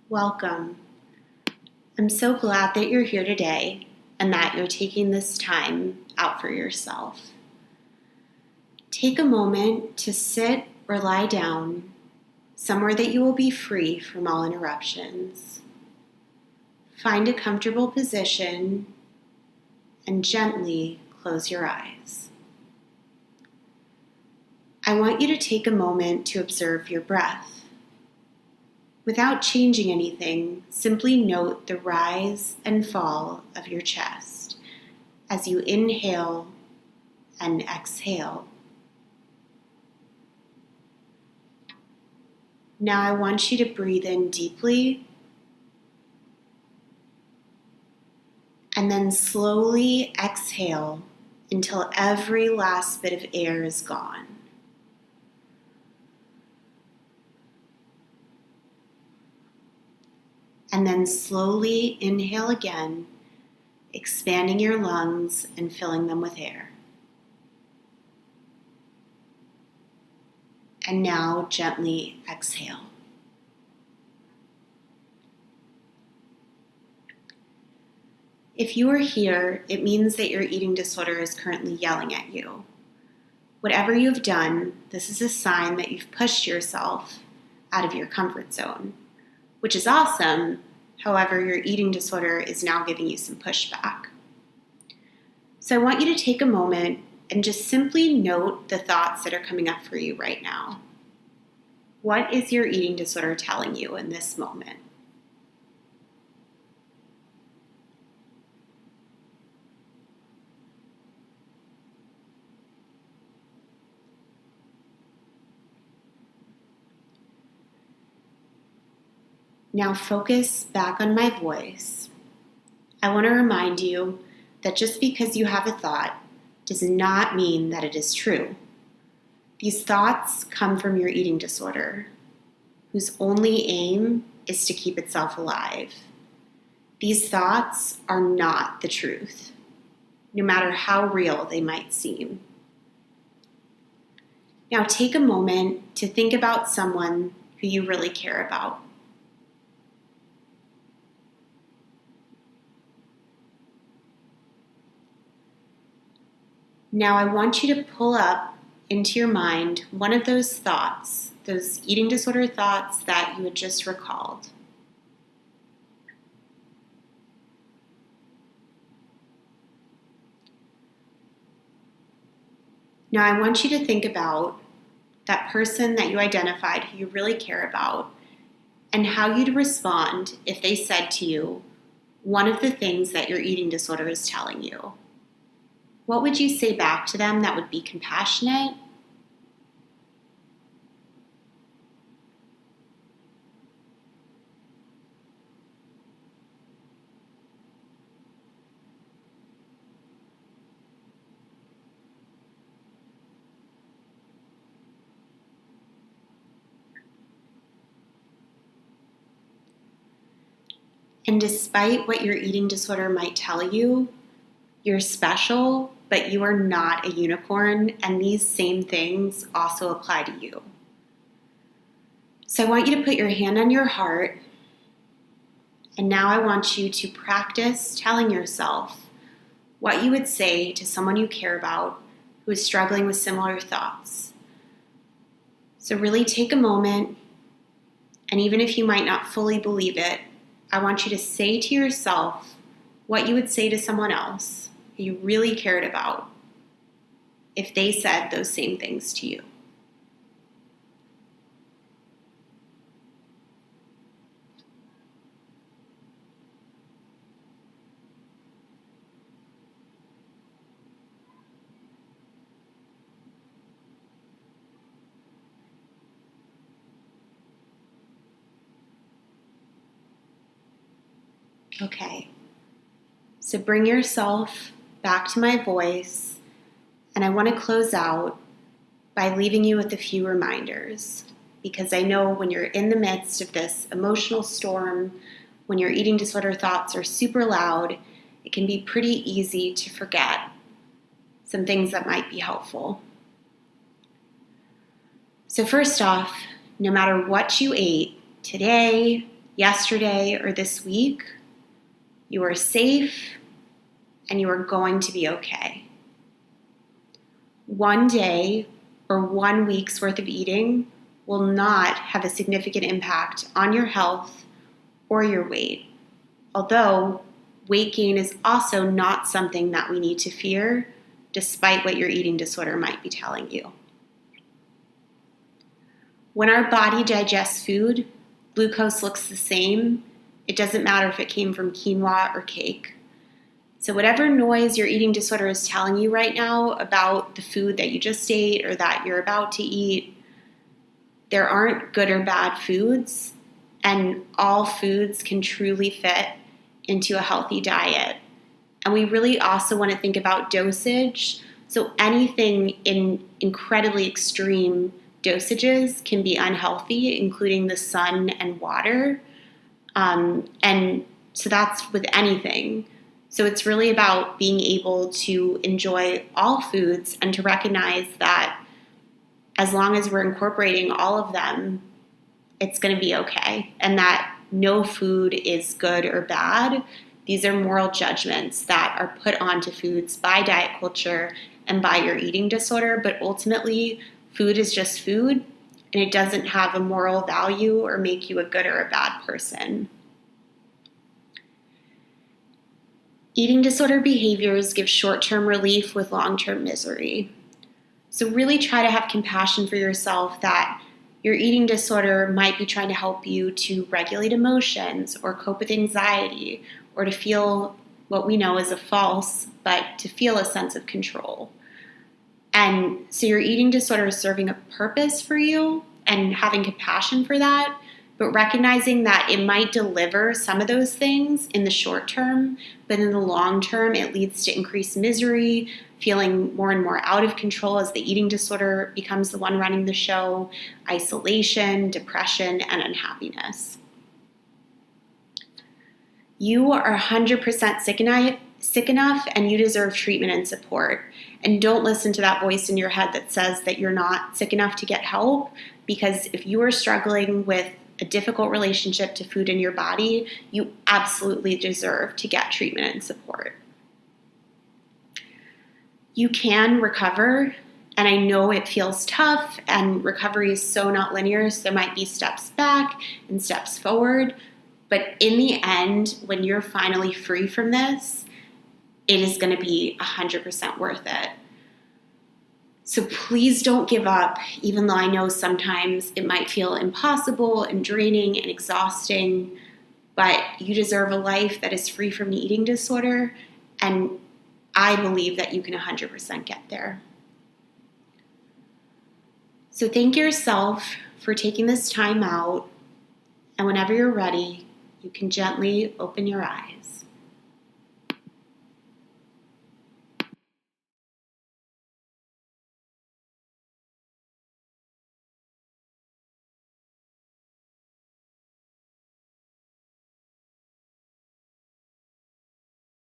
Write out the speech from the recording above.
Welcome. I'm so glad that you're here today and that you're taking this time out for yourself. Take a moment to sit or lie down somewhere that you will be free from all interruptions. Find a comfortable position and gently close your eyes. I want you to take a moment to observe your breath. Without changing anything, simply note the rise and fall of your chest as you inhale and exhale. Now I want you to breathe in deeply and then slowly exhale until every last bit of air is gone. And then slowly inhale again, expanding your lungs and filling them with air. And now gently exhale. If you are here, it means that your eating disorder is currently yelling at you. Whatever you've done, this is a sign that you've pushed yourself out of your comfort zone, which is awesome. However, your eating disorder is now giving you some pushback. So I want you to take a moment and just simply note the thoughts that are coming up for you right now. What is your eating disorder telling you in this moment? Now focus back on my voice. I want to remind you that just because you have a thought does not mean that it is true. These thoughts come from your eating disorder, whose only aim is to keep itself alive. These thoughts are not the truth, no matter how real they might seem. Now take a moment to think about someone who you really care about. Now I want you to pull up into your mind one of those thoughts, those eating disorder thoughts that you had just recalled. Now I want you to think about that person that you identified who you really care about and how you'd respond if they said to you one of the things that your eating disorder is telling you. What would you say back to them that would be compassionate? And despite what your eating disorder might tell you, you're special, but you are not a unicorn, and these same things also apply to you. So I want you to put your hand on your heart, and now I want you to practice telling yourself what you would say to someone you care about who is struggling with similar thoughts. So really take a moment, and even if you might not fully believe it, I want you to say to yourself what you would say to someone else who you really cared about if they said those same things to you. Okay, so bring yourself back to my voice, and I want to close out by leaving you with a few reminders, because I know when you're in the midst of this emotional storm, when your eating disorder thoughts are super loud, it can be pretty easy to forget some things that might be helpful. So first off, no matter what you ate today, yesterday or this week, you are safe and you are going to be okay. One day or 1 week's worth of eating will not have a significant impact on your health or your weight. Although weight gain is also not something that we need to fear, despite what your eating disorder might be telling you. When our body digests food, glucose looks the same. It doesn't matter if it came from quinoa or cake. So whatever noise your eating disorder is telling you right now about the food that you just ate or that you're about to eat, there aren't good or bad foods, and all foods can truly fit into a healthy diet. And we really also want to think about dosage. So anything in incredibly extreme dosages can be unhealthy, including the sun and water. And so that's with anything. So it's really about being able to enjoy all foods and to recognize that as long as we're incorporating all of them, it's going to be okay. And that no food is good or bad. These are moral judgments that are put onto foods by diet culture and by your eating disorder. But ultimately, food is just food, and it doesn't have a moral value or make you a good or a bad person. Eating disorder behaviors give short-term relief with long-term misery. So really try to have compassion for yourself that your eating disorder might be trying to help you to regulate emotions or cope with anxiety or to feel what we know is a false, but to feel a sense of control. And so your eating disorder is serving a purpose for you and having compassion for that, but recognizing that it might deliver some of those things in the short term, but in the long term, it leads to increased misery, feeling more and more out of control as the eating disorder becomes the one running the show, isolation, depression, and unhappiness. You are 100% sick enough, and you deserve treatment and support. And don't listen to that voice in your head that says that you're not sick enough to get help, because if you are struggling with a difficult relationship to food in your body, you absolutely deserve to get treatment and support. You can recover, and I know it feels tough, and recovery is so not linear, so there might be steps back and steps forward, but in the end, when you're finally free from this, it is going to be 100% worth it. So please don't give up, even though I know sometimes it might feel impossible and draining and exhausting, but you deserve a life that is free from the eating disorder, and I believe that you can 100% get there. So thank yourself for taking this time out, and whenever you're ready, you can gently open your eyes.